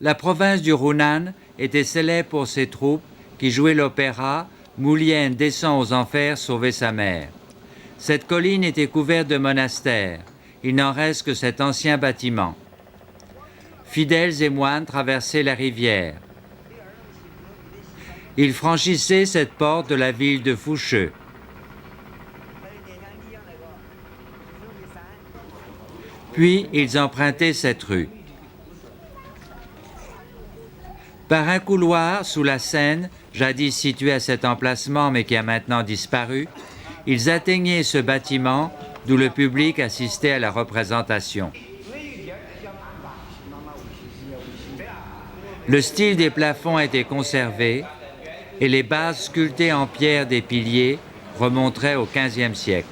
La province du Hunan était célèbre pour ses troupes qui jouaient l'opéra « Moulien descend aux enfers sauver sa mère ». Cette colline était couverte de monastères. Il n'en reste que cet ancien bâtiment. Fidèles et moines traversaient la rivière. Ils franchissaient cette porte de la ville de Foucheux. Puis ils empruntaient cette rue. Par un couloir sous la Seine, jadis situé à cet emplacement mais qui a maintenant disparu, ils atteignaient ce bâtiment d'où le public assistait à la représentation. Le style des plafonds a été conservé et les bases sculptées en pierre des piliers remonteraient au XVe siècle.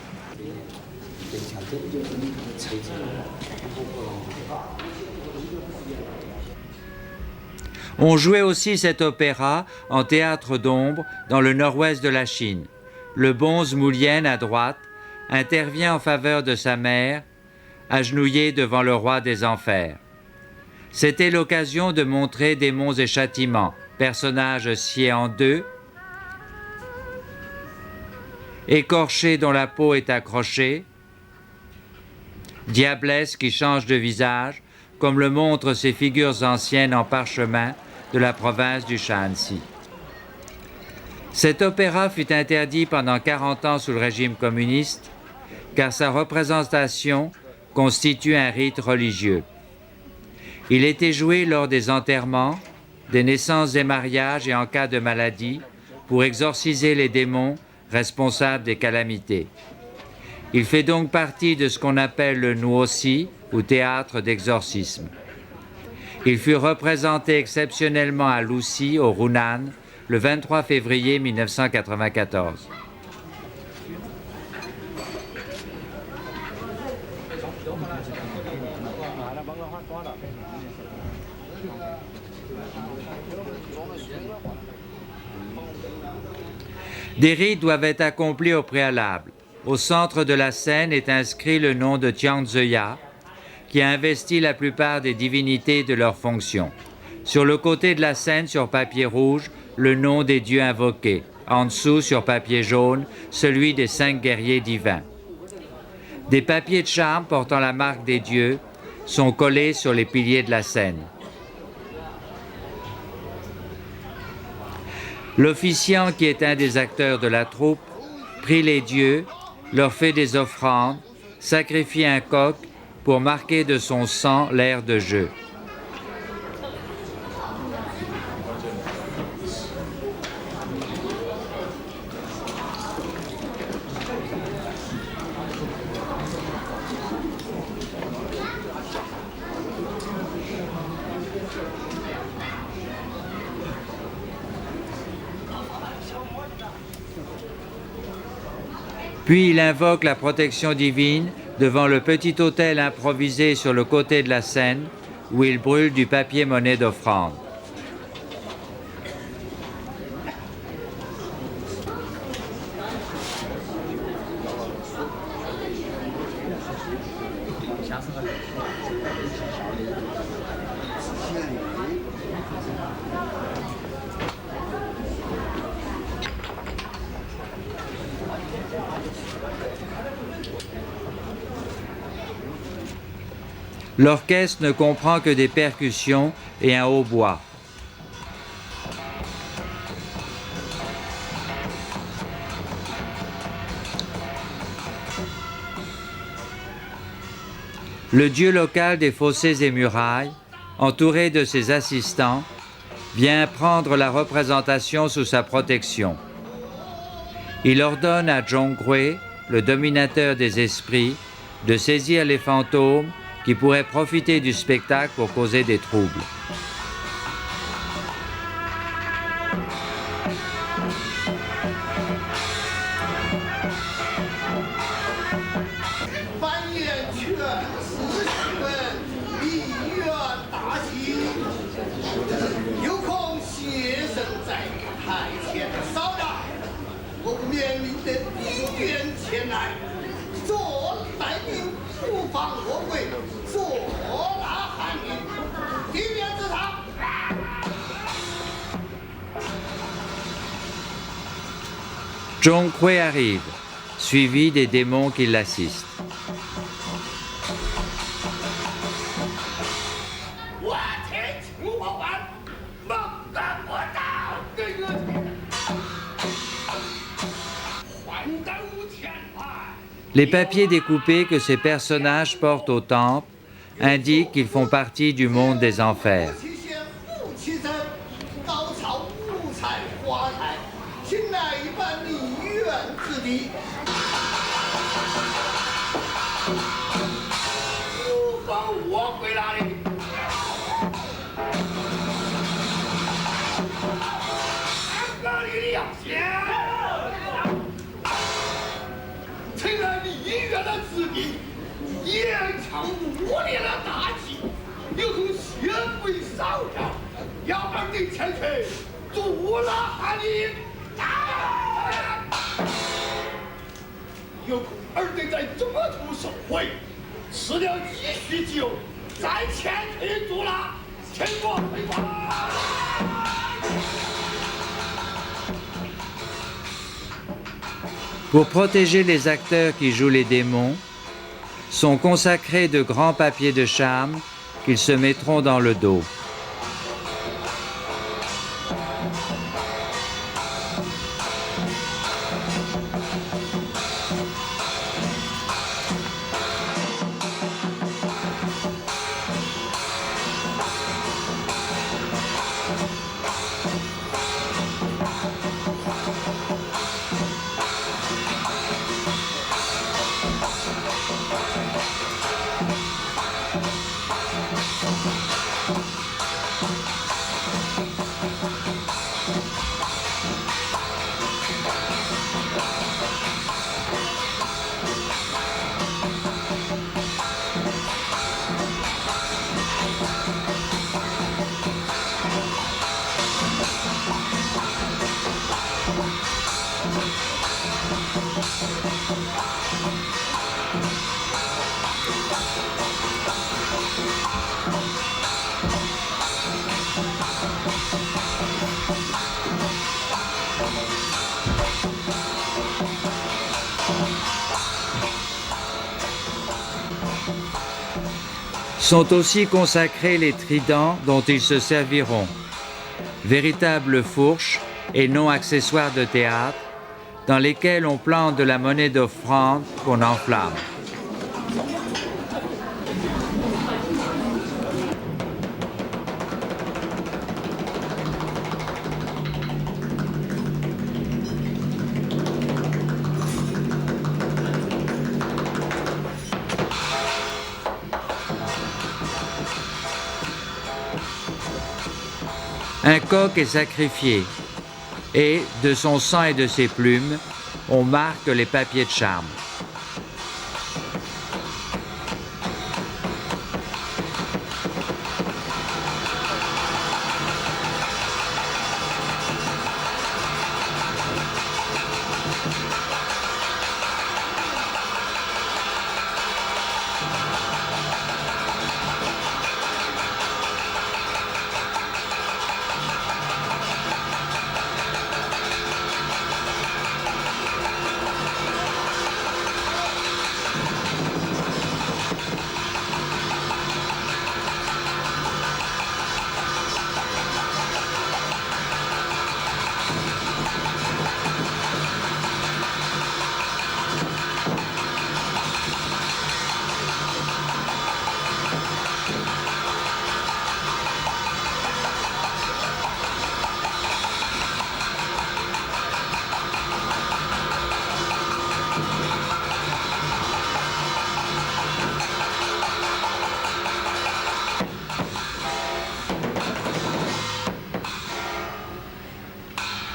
On jouait aussi cet opéra en théâtre d'ombre dans le nord-ouest de la Chine. Le bonze Moulien, à droite, intervient en faveur de sa mère, agenouillée devant le roi des enfers. C'était l'occasion de montrer démons et châtiments, personnages sciés en deux, écorchés dont la peau est accrochée, diablesses qui changent de visage, comme le montrent ces figures anciennes en parchemin de la province du Shaanxi. Cet opéra fut interdit pendant 40 ans sous le régime communiste, car sa représentation constitue un rite religieux. Il était joué lors des enterrements, des naissances et mariages et en cas de maladie, pour exorciser les démons responsables des calamités. Il fait donc partie de ce qu'on appelle le nuosi, ou théâtre d'exorcisme. Il fut représenté exceptionnellement à Luxi, au Hunan, le 23 février 1994. Des rites doivent être accomplis au préalable. Au centre de la scène est inscrit le nom de Tianzheya, qui a investi la plupart des divinités de leurs fonctions. Sur le côté de la scène, sur papier rouge, le nom des dieux invoqués. En dessous, sur papier jaune, celui des 5 guerriers divins. Des papiers de charme portant la marque des dieux sont collés sur les piliers de la scène. L'officiant, qui est un des acteurs de la troupe, prie les dieux, leur fait des offrandes, sacrifie un coq pour marquer de son sang l'aire de jeu. Puis il invoque la protection divine devant le petit autel improvisé sur le côté de la scène où il brûle du papier-monnaie d'offrande. L'orchestre ne comprend que des percussions et un hautbois. Le dieu local des fossés et murailles, entouré de ses assistants, vient prendre la représentation sous sa protection. Il ordonne à Zhonghui, le dominateur des esprits, de saisir les fantômes qui pourraient profiter du spectacle pour causer des troubles. Zhong Hui arrive, suivi des démons qui l'assistent. Les papiers découpés que ces personnages portent au temple indiquent qu'ils font partie du monde des enfers. Pour protéger les acteurs qui jouent les démons, sont consacrés de grands papiers de charme qu'ils se mettront dans le dos. Sont aussi consacrés les tridents dont ils se serviront, véritables fourches et non accessoires de théâtre, dans lesquels on plante de la monnaie d'offrande qu'on enflamme. Un coq est sacrifié et, de son sang et de ses plumes, on marque les papiers de charme.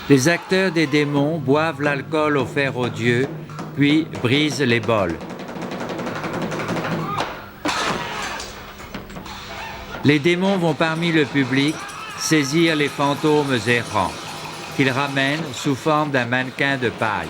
Les acteurs des démons boivent l'alcool offert aux dieux, puis brisent les bols. Les démons vont parmi le public saisir les fantômes errants, qu'ils ramènent sous forme d'un mannequin de paille.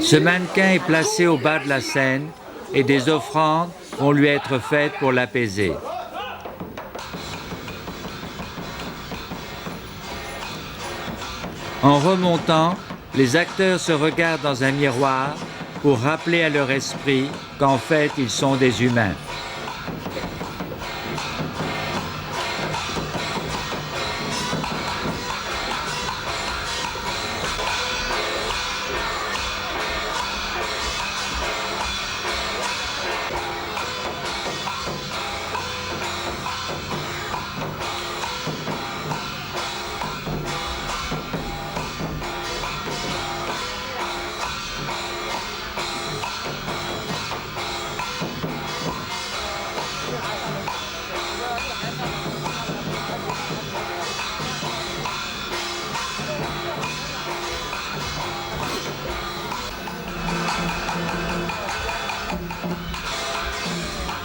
Ce mannequin est placé au bas de la scène et des offrandes vont lui être faites pour l'apaiser. En remontant, les acteurs se regardent dans un miroir pour rappeler à leur esprit qu'en fait, ils sont des humains.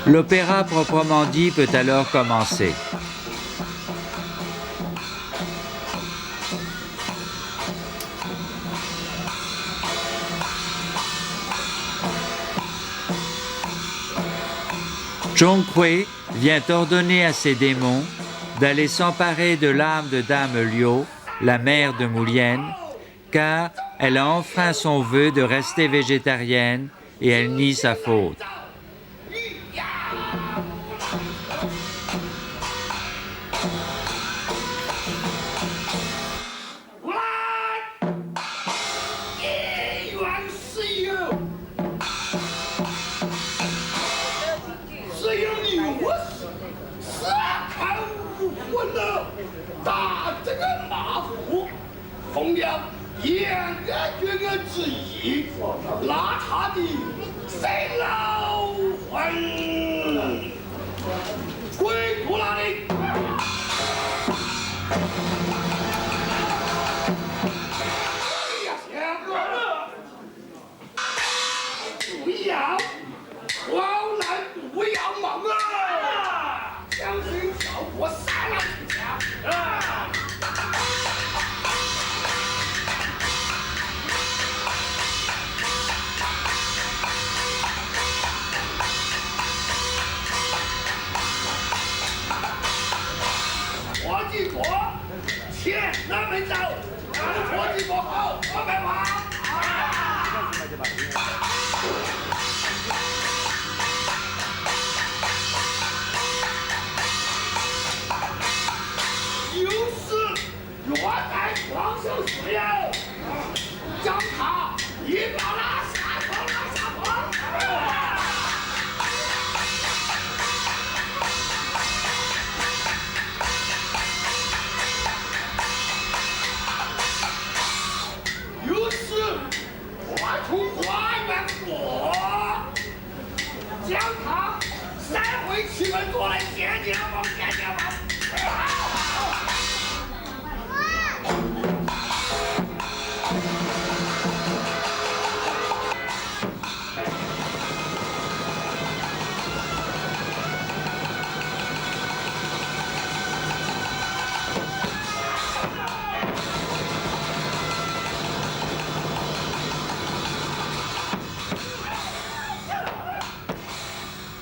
L'opéra proprement dit peut alors commencer. Zhong Hui vient ordonner à ses démons d'aller s'emparer de l'âme de Dame Liu, la mère de Moulienne, car elle a enfreint son vœu de rester végétarienne et elle nie sa faute.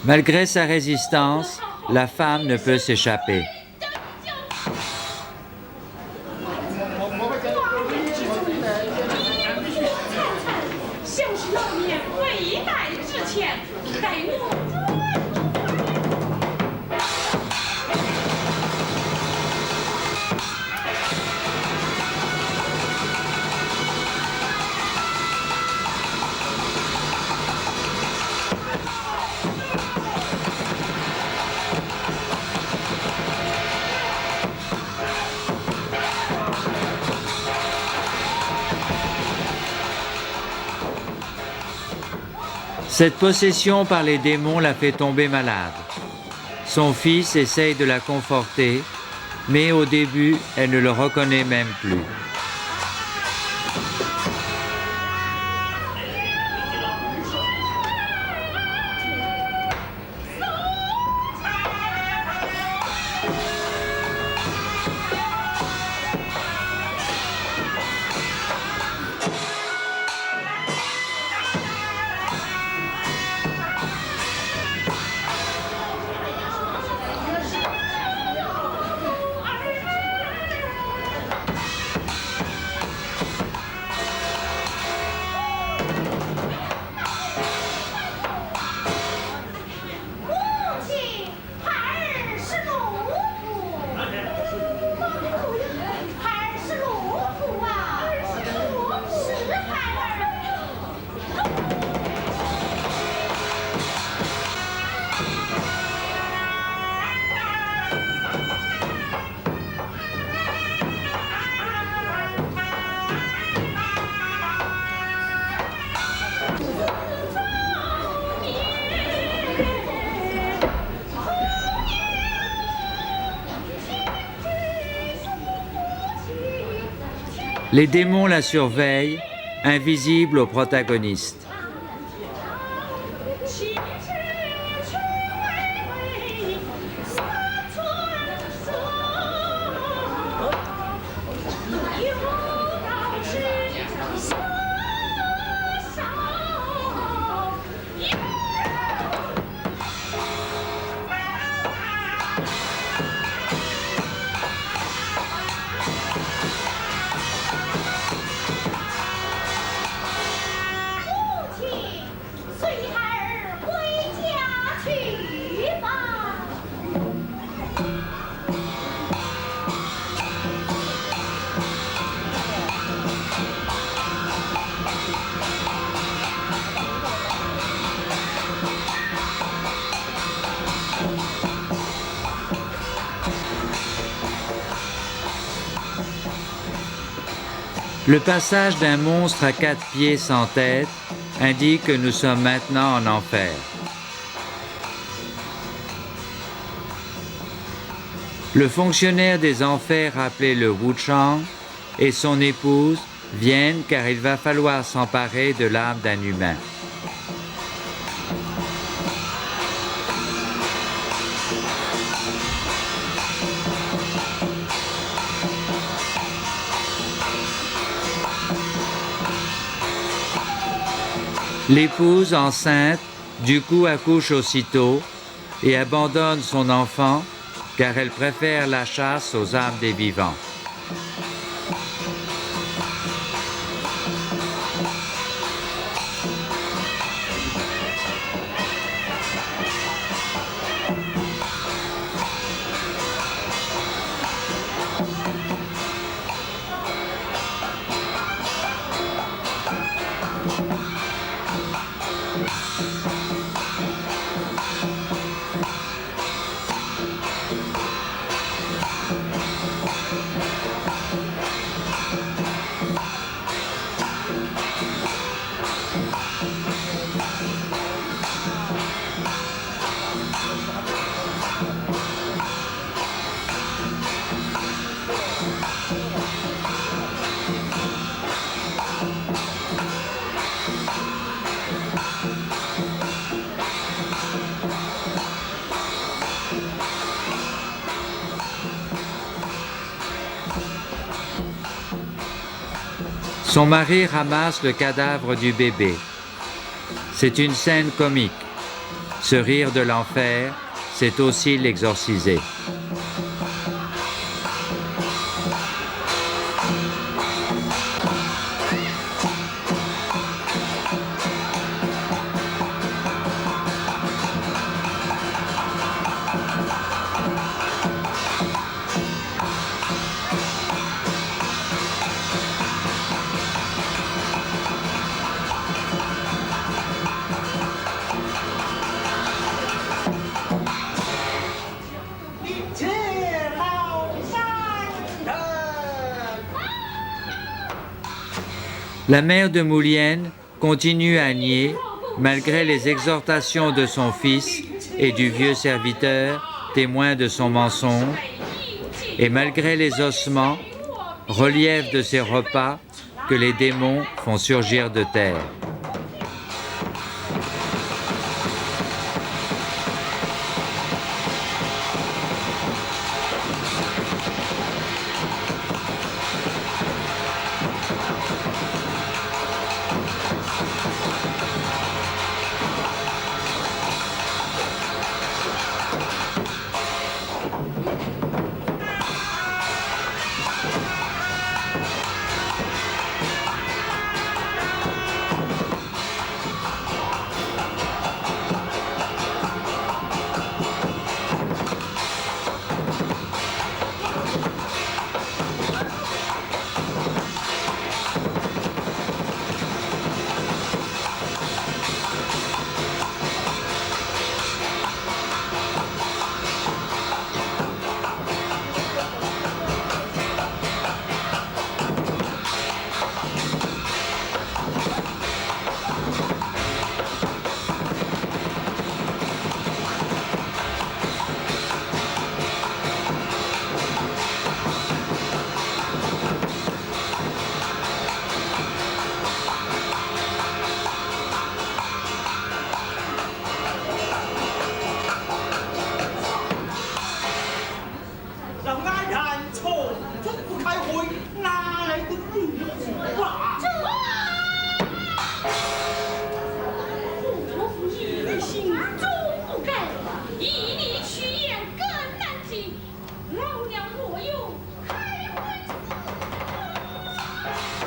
Malgré sa résistance, la femme ne peut s'échapper. Cette possession par les démons la fait tomber malade. Son fils essaye de la conforter, mais au début, elle ne le reconnaît même plus. Les démons la surveillent, invisibles aux protagonistes. Le passage d'un monstre à 4 pieds sans tête indique que nous sommes maintenant en enfer. Le fonctionnaire des enfers appelé le Wuchang et son épouse viennent car il va falloir s'emparer de l'âme d'un humain. L'épouse enceinte, du coup, accouche aussitôt et abandonne son enfant car elle préfère la chasse aux âmes des vivants. Son mari ramasse le cadavre du bébé. C'est une scène comique. Ce rire de l'enfer, c'est aussi l'exorciser. La mère de Moulienne continue à nier, malgré les exhortations de son fils et du vieux serviteur, témoin de son mensonge, et malgré les ossements, relief de ses repas que les démons font surgir de terre.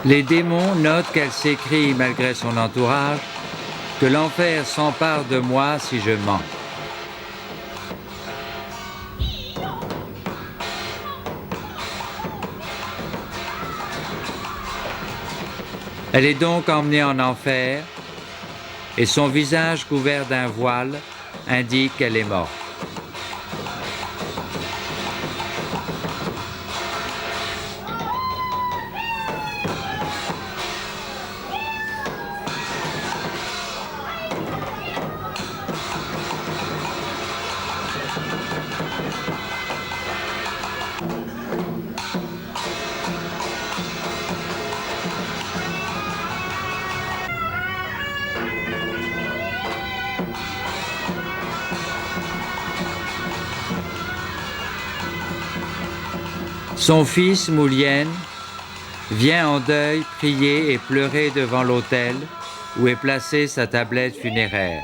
Les démons notent qu'elle s'écrie malgré son entourage que l'enfer s'empare de moi si je mens. Elle est donc emmenée en enfer et son visage couvert d'un voile indique qu'elle est morte. Son fils, Moulien, vient en deuil prier et pleurer devant l'autel où est placée sa tablette funéraire.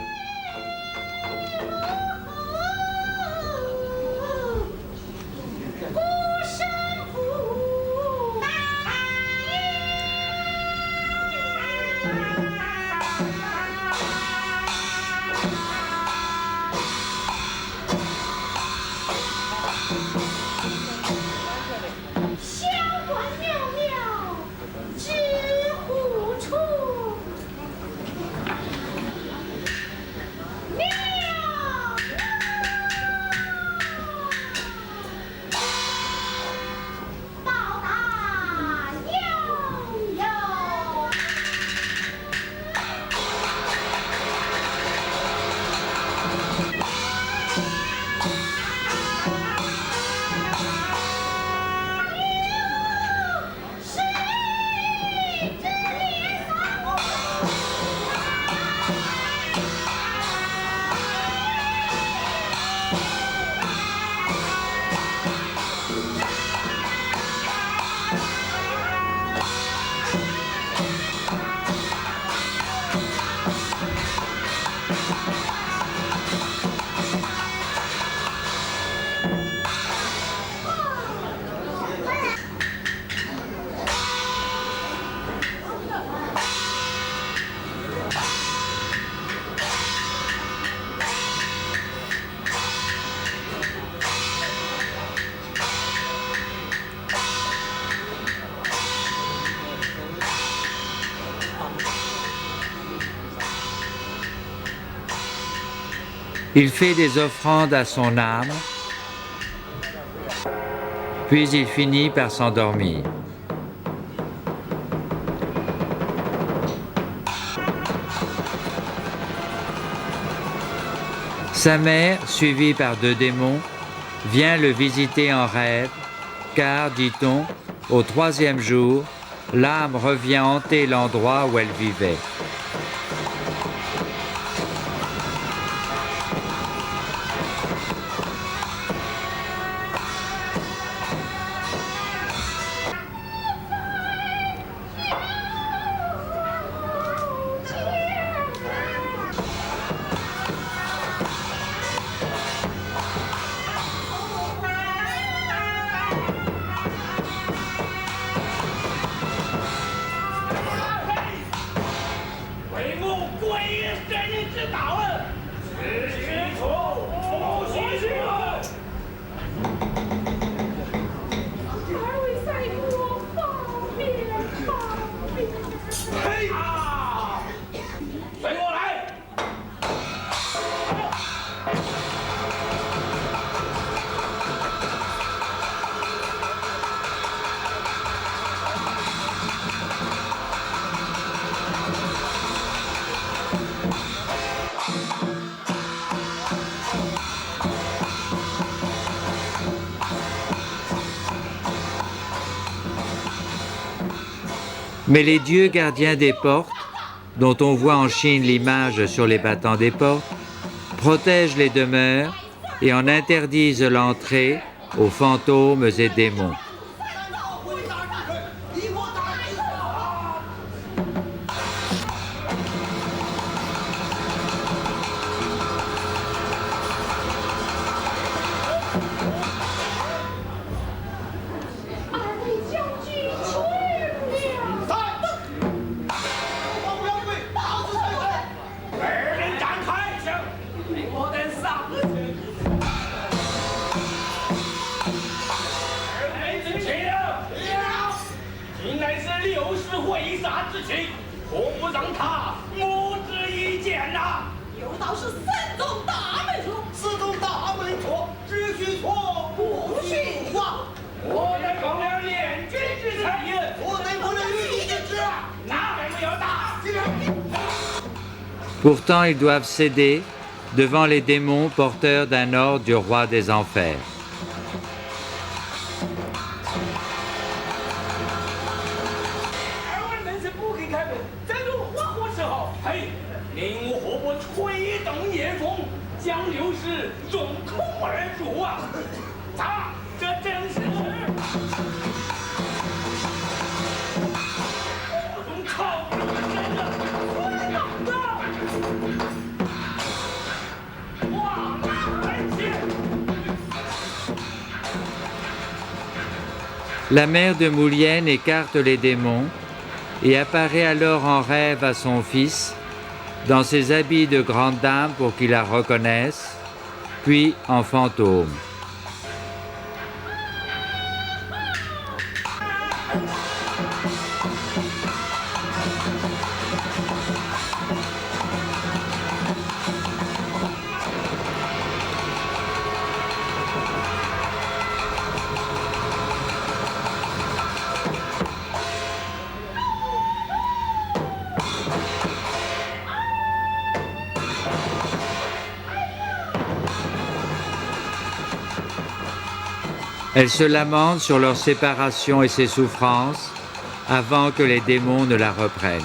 Il fait des offrandes à son âme, puis il finit par s'endormir. Sa mère, suivie par 2 démons, vient le visiter en rêve, car, dit-on, au 3e jour, l'âme revient hanter l'endroit où elle vivait. Mais les dieux gardiens des portes, dont on voit en Chine l'image sur les battants des portes, protègent les demeures et en interdisent l'entrée aux fantômes et démons. 大之情，何不让他母子一见呐？有道是三宗大门错，四宗大门错，只许错不许忘。我乃奉了联军之差，我乃奉了御敌之职，哪还不要打？ Pourtant, ils doivent céder devant les démons porteurs d'un ordre du roi des enfers. 二位门是不肯开门，在入花火时候，嘿，令我何不吹动夜风，将六十用空而入啊？他这正是不容靠人了，吹动的。 La mère de Moulienne écarte les démons et apparaît alors en rêve à son fils dans ses habits de grande dame pour qu'il la reconnaisse, puis en fantôme. Elle se lamente sur leur séparation et ses souffrances avant que les démons ne la reprennent.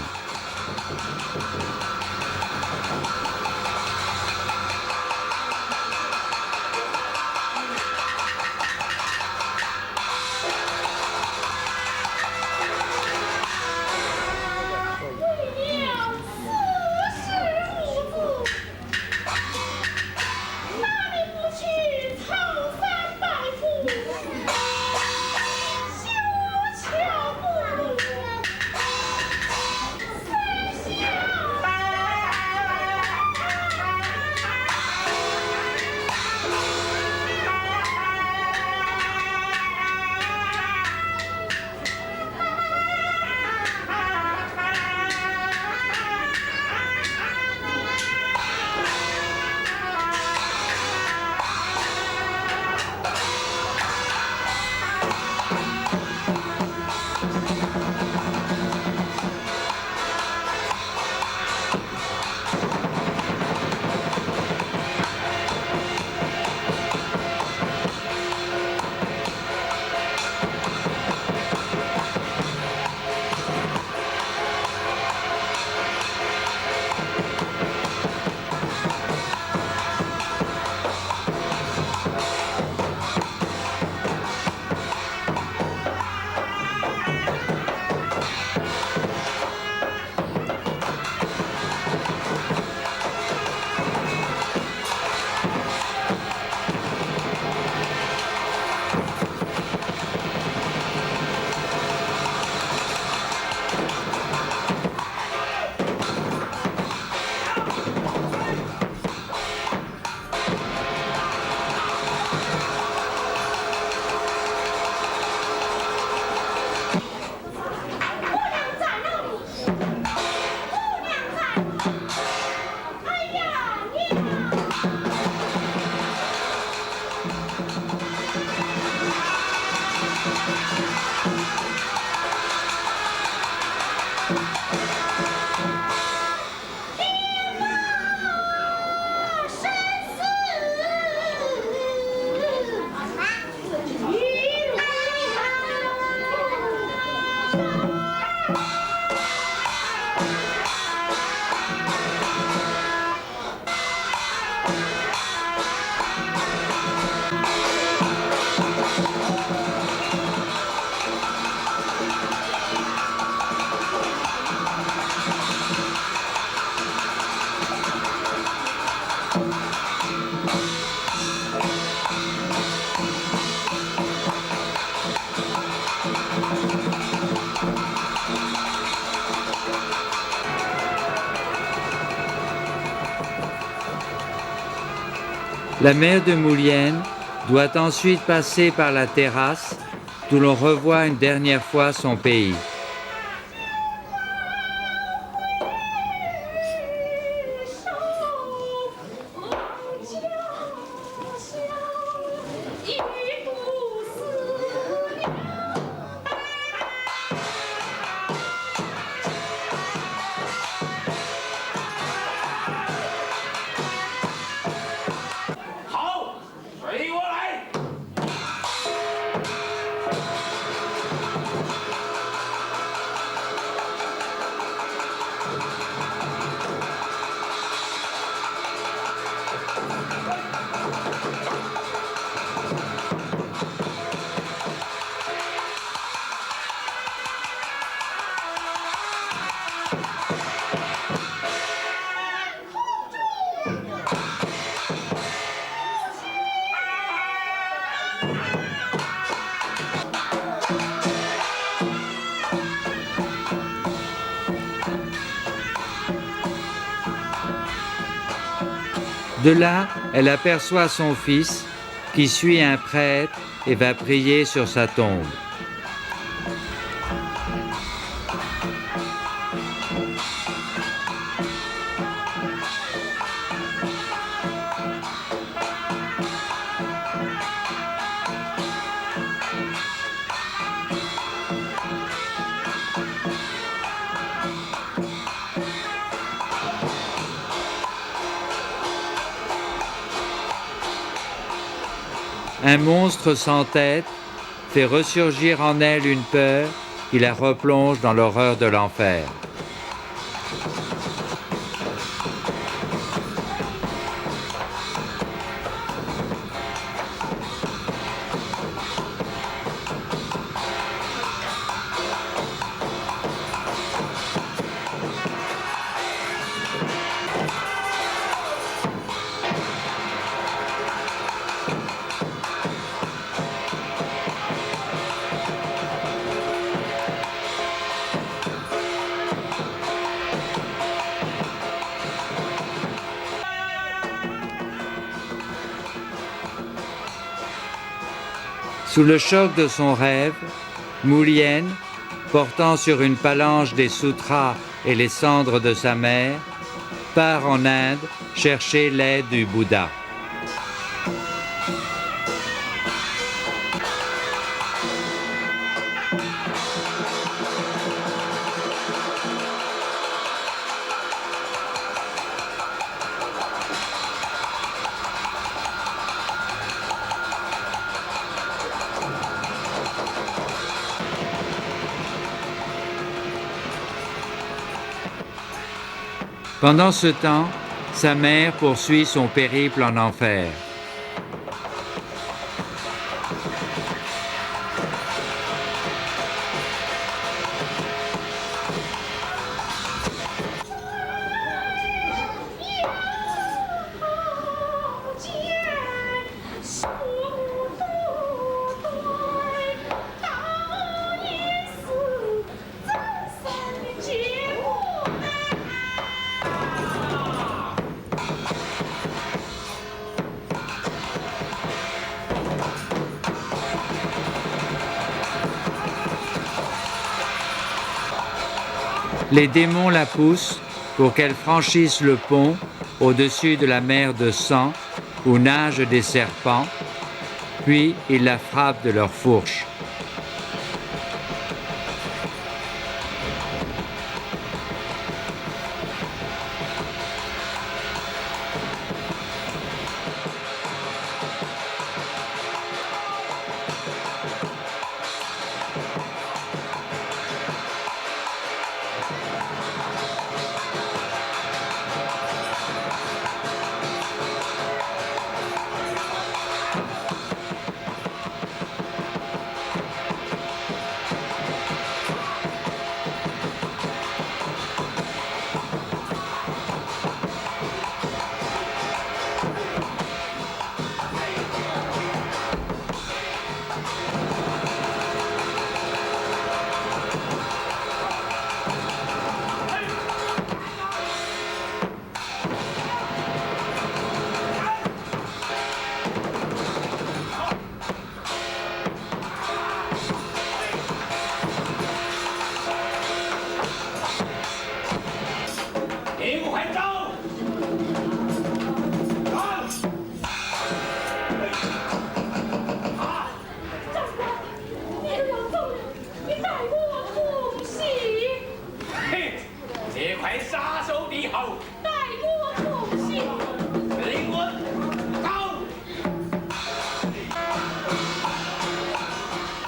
La mère de Moulienne doit ensuite passer par la terrasse d'où l'on revoit une dernière fois son pays. De là, elle aperçoit son fils qui suit un prêtre et va prier sur sa tombe. Un monstre sans tête fait ressurgir en elle une peur qui la replonge dans l'horreur de l'enfer. Sous le choc de son rêve, Moulienne, portant sur une phalange des sutras et les cendres de sa mère, part en Inde chercher l'aide du Bouddha. Pendant ce temps, sa mère poursuit son périple en enfer. Les démons la poussent pour qu'elle franchisse le pont au-dessus de la mer de sang où nagent des serpents, puis ils la frappent de leurs fourches.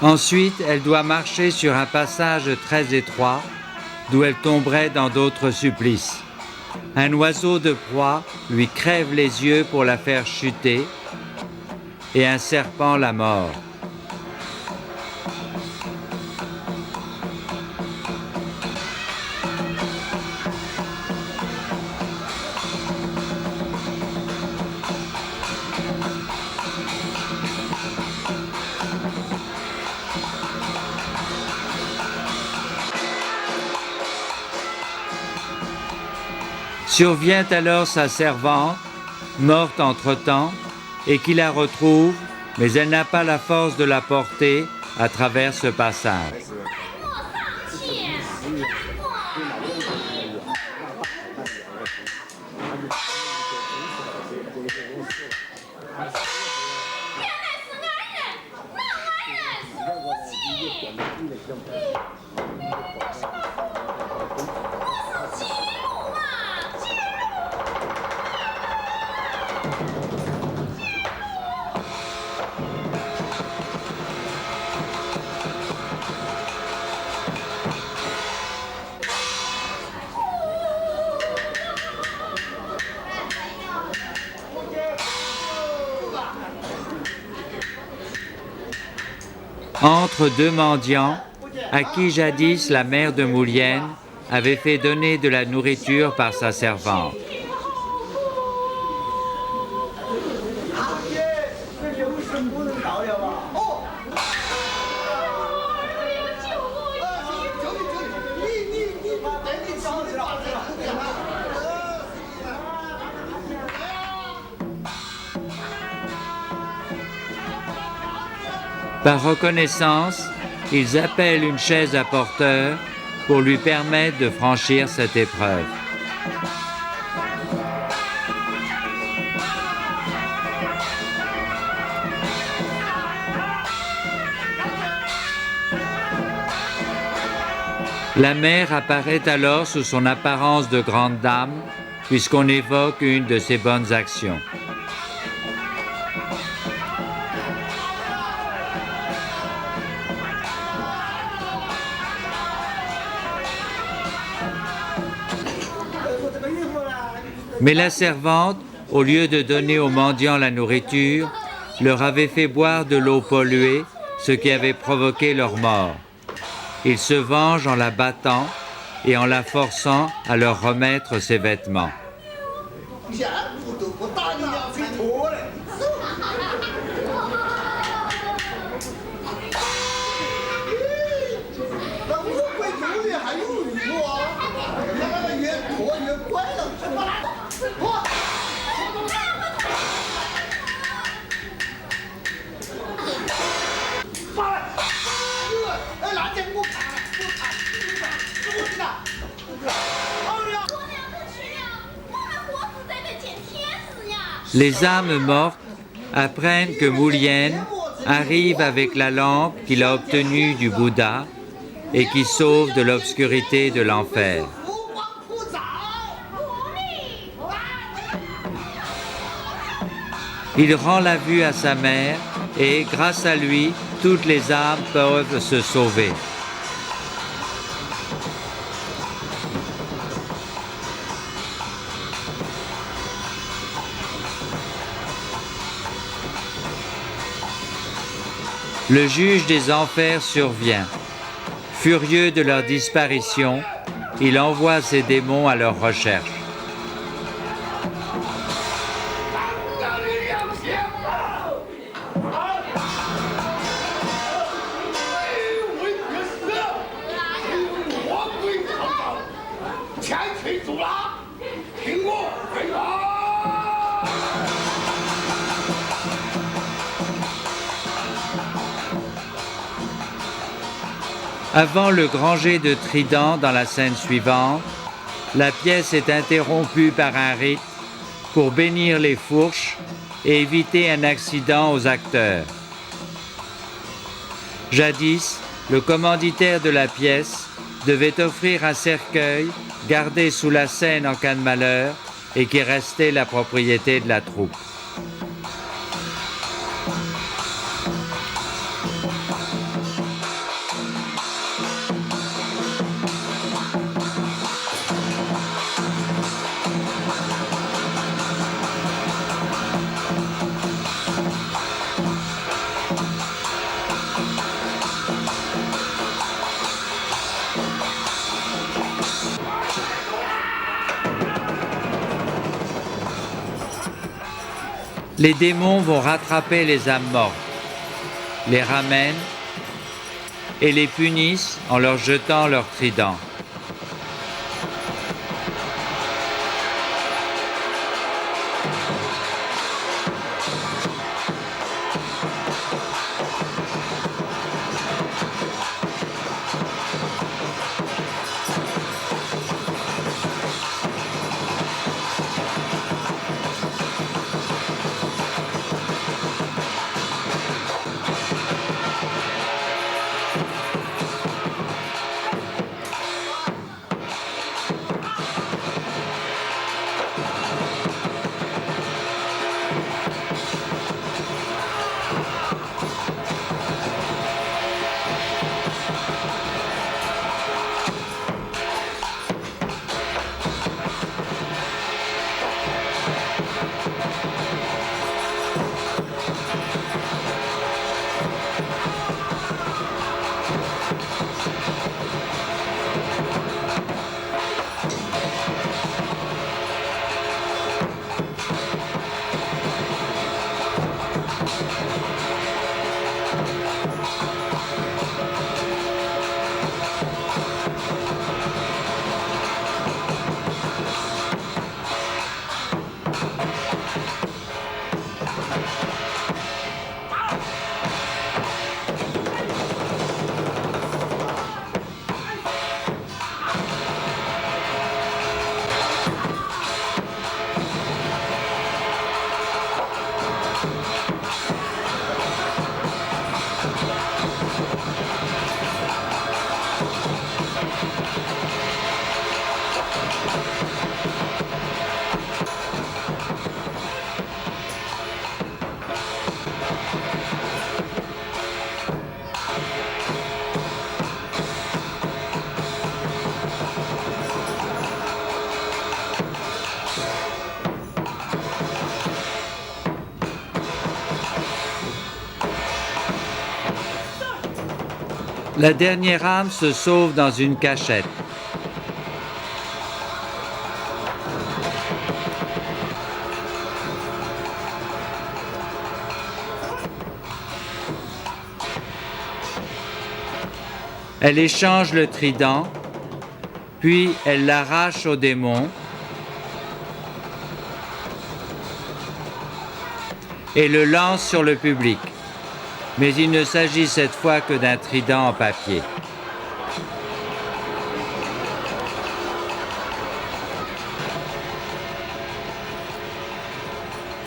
Ensuite, elle doit marcher sur un passage très étroit, d'où elle tomberait dans d'autres supplices. Un oiseau de proie lui crève les yeux pour la faire chuter, et un serpent la mord. Survient alors sa servante morte entre-temps, et qui la retrouve, mais elle n'a pas la force de la porter à travers ce passage. Entre deux mendiants, à qui jadis la mère de Moulienne avait fait donner de la nourriture par sa servante. Par reconnaissance, ils appellent une chaise à porteur pour lui permettre de franchir cette épreuve. La mère apparaît alors sous son apparence de grande dame, puisqu'on évoque une de ses bonnes actions. Mais la servante, au lieu de donner aux mendiants la nourriture, leur avait fait boire de l'eau polluée, ce qui avait provoqué leur mort. Ils se vengent en la battant et en la forçant à leur remettre ses vêtements. Les âmes mortes apprennent que Moulienne arrive avec la lampe qu'il a obtenue du Bouddha et qui sauve de l'obscurité de l'enfer. Il rend la vue à sa mère et, grâce à lui, toutes les âmes peuvent se sauver. Le juge des enfers survient. Furieux de leur disparition, il envoie ses démons à leur recherche. Avant le grand jet de trident dans la scène suivante, la pièce est interrompue par un rite pour bénir les fourches et éviter un accident aux acteurs. Jadis, le commanditaire de la pièce devait offrir un cercueil gardé sous la scène en cas de malheur et qui restait la propriété de la troupe. Les démons vont rattraper les âmes mortes, les ramènent et les punissent en leur jetant leur trident. La dernière âme se sauve dans une cachette. Elle échange le trident, puis elle l'arrache au démon et le lance sur le public. Mais il ne s'agit cette fois que d'un trident en papier.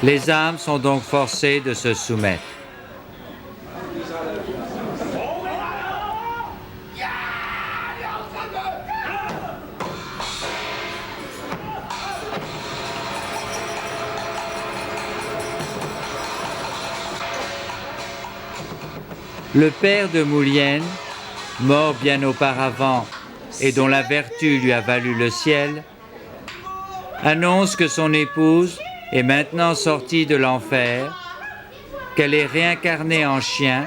Les âmes sont donc forcées de se soumettre. Le père de Moulienne, mort bien auparavant et dont la vertu lui a valu le ciel, annonce que son épouse est maintenant sortie de l'enfer, qu'elle est réincarnée en chien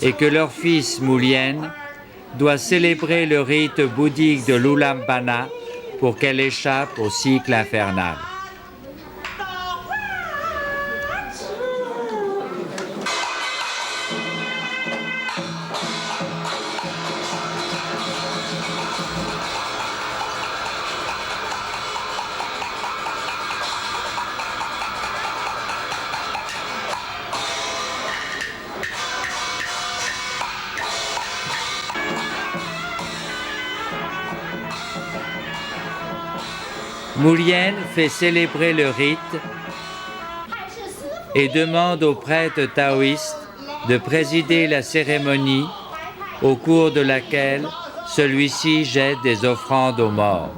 et que leur fils Moulienne doit célébrer le rite bouddhique de l'Ulambana pour qu'elle échappe au cycle infernal. Moulienne fait célébrer le rite et demande au prêtre taoïste de présider la cérémonie au cours de laquelle celui-ci jette des offrandes aux morts.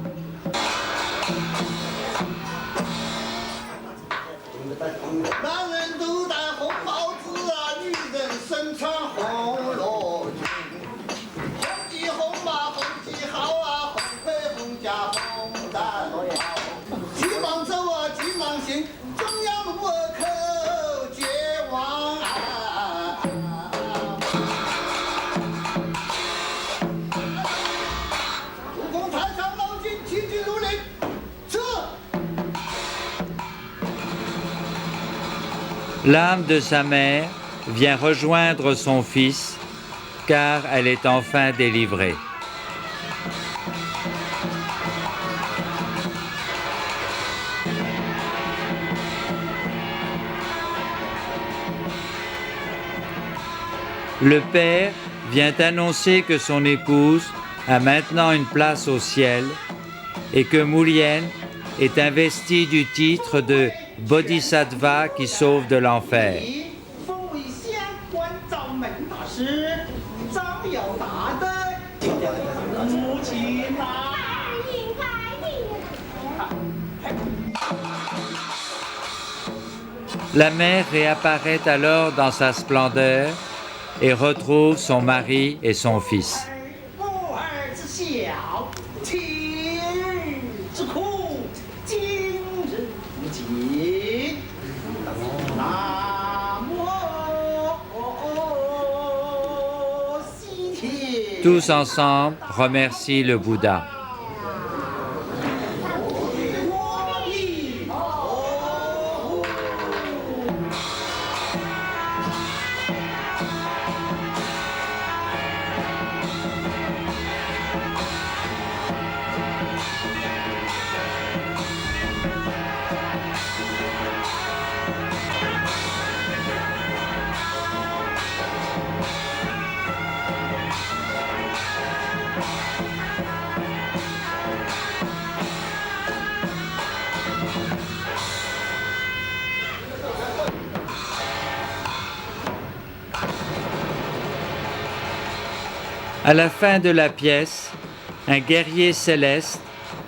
L'âme de sa mère vient rejoindre son fils, car elle est enfin délivrée. Le père vient annoncer que son épouse a maintenant une place au ciel et que Moulienne est investie du titre de Bodhisattva qui sauve de l'enfer. La mère réapparaît alors dans sa splendeur et retrouve son mari et son fils. Tous ensemble remercient le Bouddha. À la fin de la pièce, un guerrier céleste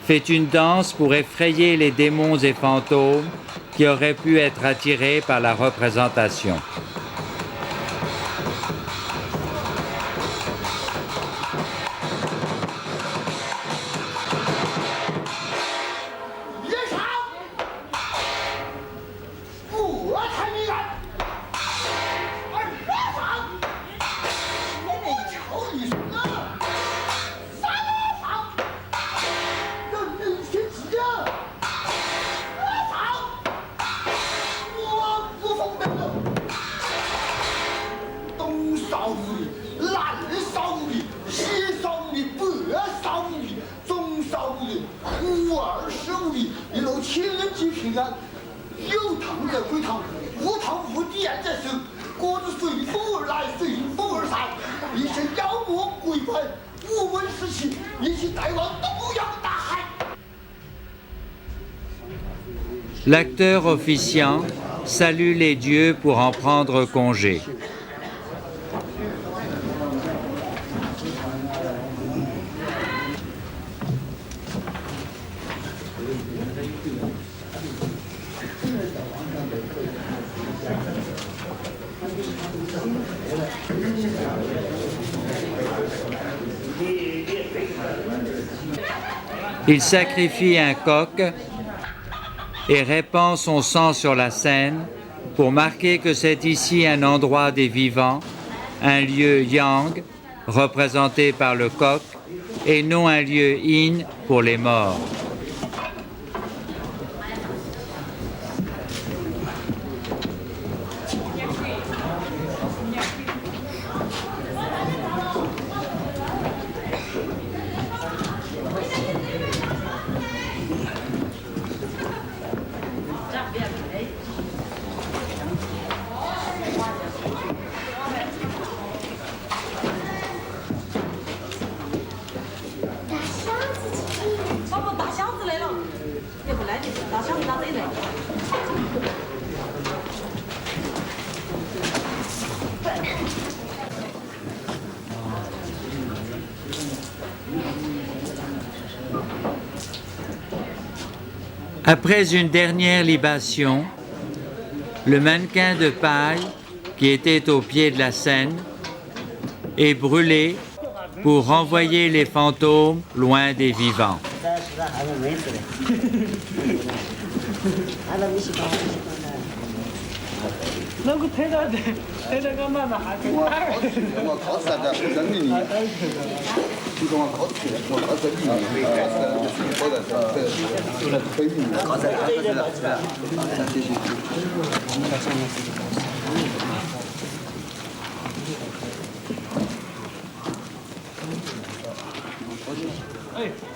fait une danse pour effrayer les démons et fantômes qui auraient pu être attirés par la représentation. 有25里，一路千机平安。有堂在归堂，无堂无地在身，国子随风而来，随风而散，一身妖魔鬼怪，无闻时期，一起带往东洋大海。 L'acteur officiant salue les dieux pour en prendre congé. Il sacrifie un coq et répand son sang sur la scène pour marquer que c'est ici un endroit des vivants, un lieu yang, représenté par le coq, et non un lieu yin pour les morts. Après une dernière libation, le mannequin de paille qui était au pied de la scène est brûlé pour renvoyer les fantômes loin des vivants. Hey.